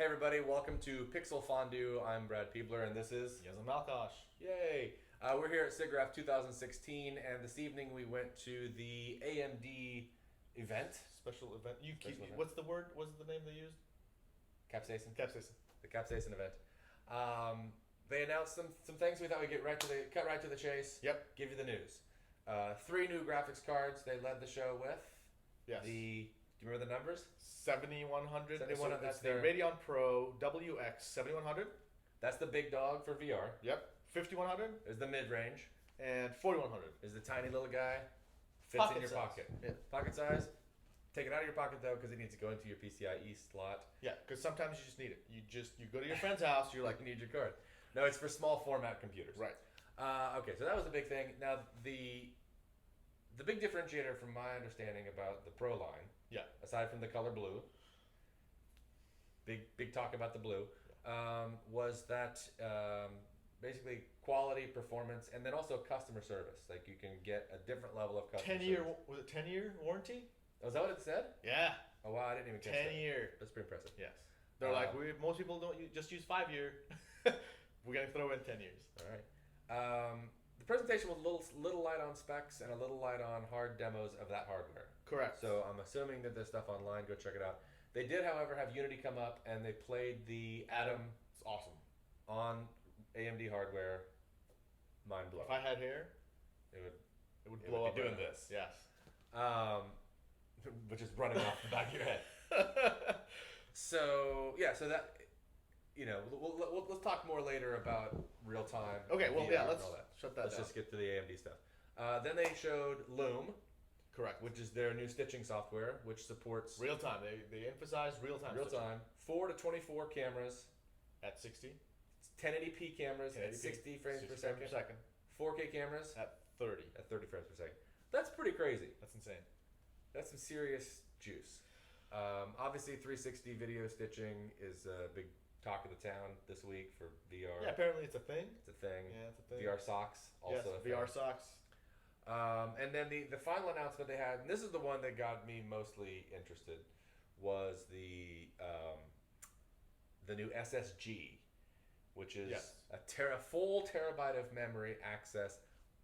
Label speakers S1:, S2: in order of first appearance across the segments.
S1: Hey everybody, welcome to Pixel Fondue. I'm Brad Peebler and this is
S2: Yazan Malkosh.
S1: Yay! We're here at SIGGRAPH 2016 and this evening we went to the AMD event.
S2: Special event.
S1: Special event.
S2: What's the word? What's the name they used?
S1: Capsaicin?
S2: Capsaicin.
S1: The Capsaicin event. They announced some things. We thought we'd cut right to the chase.
S2: Yep.
S1: Give you the news. 3 new graphics cards they led the show with.
S2: Yes.
S1: Do you remember the numbers?
S2: 7100.
S1: 7100, that's
S2: the
S1: their
S2: Radeon Pro WX 7100.
S1: That's the big dog for VR.
S2: Yep. 5100
S1: There's the mid-range.
S2: and 4100.
S1: Is the tiny little guy. Fits
S2: Pocket
S1: in your
S2: size.
S1: pocket.
S2: Yeah.
S1: Pocket size. Take it out of your pocket though, because it needs to go into your PCIe slot.
S2: Yeah, because sometimes you just need it. You go to your friend's house. You're
S1: Like
S2: like,
S1: you need your card. No, it's for small format computers.
S2: right.
S1: Okay, so that was the big thing. Now the big differentiator, from my understanding about the Pro line,
S2: Yeah.
S1: aside from the color blue, big talk about the blue, was that basically quality, performance, and then also customer service. Like you can get a different level of customer
S2: 10-year
S1: service.
S2: was it 10-year warranty?
S1: Oh, is that what it said?
S2: Yeah.
S1: Oh wow, I didn't even catch
S2: 10-year.
S1: that. That's pretty impressive.
S2: Yes. They're like most people don't just use 5-year. We're gonna throw in 10 years.
S1: All right. The presentation was a little light on specs and a little light on hard demos of that hardware.
S2: Correct.
S1: So I'm assuming that there's stuff online. Go check it out. They did, however, have Unity come up and they played the Atom
S2: It's awesome.
S1: on AMD hardware. Mind blowing.
S2: If I had hair,
S1: It would,
S2: it would
S1: It
S2: blow
S1: would
S2: up
S1: be
S2: doing
S1: doing
S2: this. Yes.
S1: which is running off the back of your head. So yeah, so that let's talk more later about real time.
S2: Okay, well,
S1: VR
S2: yeah,
S1: and
S2: let's
S1: all that.
S2: shut that
S1: Let's
S2: down.
S1: just get to the AMD stuff. Then they showed Loom,
S2: Correct.
S1: which is their new stitching software, which supports
S2: Real time. They emphasize real time.
S1: real time 4 to 24 cameras,
S2: At 60.
S1: 1080p cameras at
S2: 1080p,
S1: 60 frames per
S2: 60
S1: second, 4K cameras
S2: At 30.
S1: at 30 frames per second. That's pretty crazy.
S2: That's insane.
S1: That's some serious juice. Obviously, 360 video stitching is a big talk of the town this week for VR.
S2: Yeah, apparently it's a thing.
S1: It's a thing.
S2: Yeah, it's a thing.
S1: VR socks also.
S2: Yes,
S1: a
S2: VR
S1: thing.
S2: socks.
S1: And then the final announcement they had, and this is the one that got me mostly interested, was the new SSG, which is
S2: Yes.
S1: a full terabyte of memory access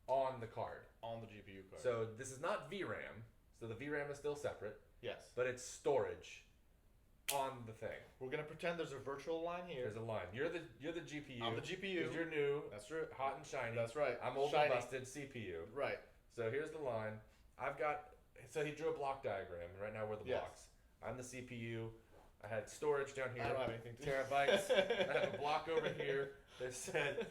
S1: on the card.
S2: On the GPU card.
S1: So this is not VRAM. So the VRAM is still separate,
S2: yes.
S1: but it's storage on the thing.
S2: We're going to pretend there's a virtual line here.
S1: There's a line. You're the GPU.
S2: I'm the GPU.
S1: 'Cause you're new.
S2: That's true.
S1: Hot and shiny.
S2: That's right.
S1: I'm old
S2: Shiny.
S1: and busted CPU.
S2: Right.
S1: So here's the line. So he drew a block diagram, and right now we're the
S2: Yes.
S1: blocks. I'm the CPU. I had storage down here.
S2: I don't have anything to
S1: Terabytes. I have a block over here that said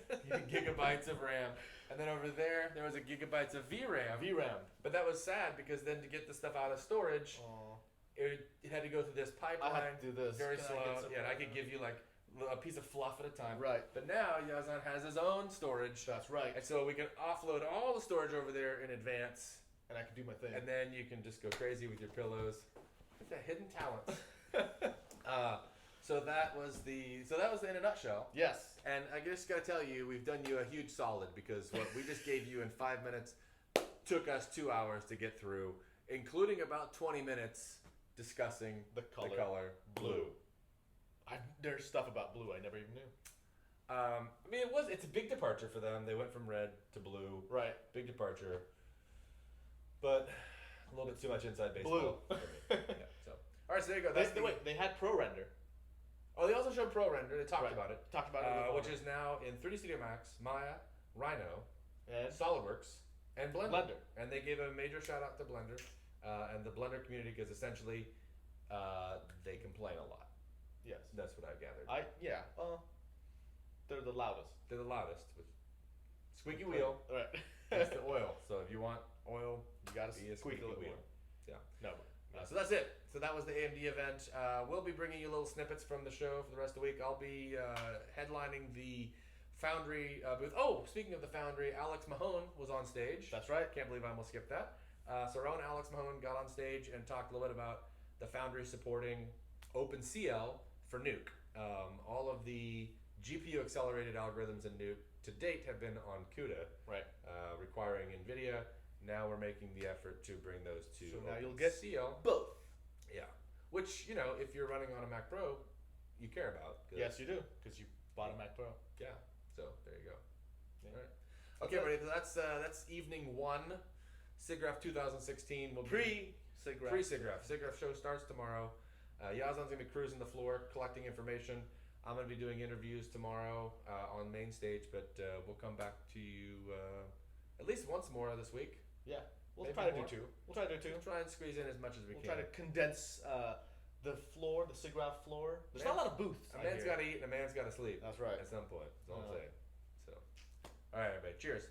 S1: gigabytes of RAM. And then over there was a gigabytes of VRAM.
S2: VRAM.
S1: But that was sad because then to get the stuff out of storage,
S2: Aw.
S1: it had to go through this pipeline.
S2: I have to do this.
S1: Very
S2: Can I get
S1: slow.
S2: some
S1: Yeah, and I
S2: RAM?
S1: could give you like a piece of fluff at a time.
S2: Right.
S1: But now Yazan has his own storage.
S2: That's right.
S1: And so we can offload all the storage over there in advance.
S2: And I can do my thing.
S1: And then you can just go crazy with your pillows. It's a hidden talent. So that was in a nutshell.
S2: Yes.
S1: And I just gotta tell you, we've done you a huge solid because what we just gave you in 5 minutes took us 2 hours to get through, including about 20 minutes discussing
S2: The color
S1: blue.
S2: There's stuff about blue I never even knew.
S1: I mean, it's a big departure for them. They went from red to blue.
S2: Right.
S1: Big departure. But a little bit too much inside baseball.
S2: Blue.
S1: for me. Yeah, so. All right, so there you go. That's
S2: Wait, they had Pro Render.
S1: Oh, they also showed Pro Render. They talked
S2: Right.
S1: about it.
S2: Talked about it a little
S1: which
S2: more.
S1: is now in 3D Studio Max, Maya, Rhino,
S2: And
S1: SolidWorks, and Blender.
S2: Blender.
S1: And they gave a major shout out to Blender and the Blender community because essentially they complain a lot.
S2: yes.
S1: That's what I gathered.
S2: They're the loudest.
S1: They're the loudest with squeaky wheel.
S2: Right.
S1: That's the oil. So if you want oil,
S2: You gotta
S1: be a
S2: squeak
S1: squeaky
S2: a
S1: wheel.
S2: wheel.
S1: Yeah.
S2: No.
S1: So that's it. So that was the AMD event. We'll be bringing you little snippets from the show for the rest of the week. I'll be headlining the Foundry booth. Oh, speaking of the Foundry, Alex Mahone was on stage.
S2: That's right.
S1: Can't believe I almost skipped that. So our own Alex Mahone got on stage and talked a little bit about the Foundry supporting OpenCL for Nuke. All of the GPU accelerated algorithms in Nuke to date have been on CUDA,
S2: Right.
S1: requiring NVIDIA. Now we're making the effort to bring those to
S2: So now you'll get
S1: OpenCL.
S2: both.
S1: Yeah. Which, if you're running on a Mac Pro, you care about.
S2: Yes, you do, because you bought a Mac Pro.
S1: Yeah. So there you go.
S2: Yeah.
S1: All right. Okay, buddy. So that's evening 1. SIGGRAPH 2016 will be
S2: Pre-SIGGRAPH.
S1: pre-SIGGRAPH. SIGGRAPH show starts tomorrow. Yazan's gonna be cruising the floor, collecting information. I'm gonna be doing interviews tomorrow on main stage, but we'll come back to you at least once more this week.
S2: Yeah, we'll
S1: Maybe
S2: try to
S1: more.
S2: do 2. We'll try to do 2.
S1: We'll try and squeeze in as much as we
S2: We'll
S1: can.
S2: try to condense the floor, the SIGGRAPH floor. There's not a lot of booths.
S1: A man's got to eat and a man's got to sleep.
S2: That's right.
S1: At some point. That's all I'm
S2: Yeah.
S1: saying. So, all right, everybody. Cheers.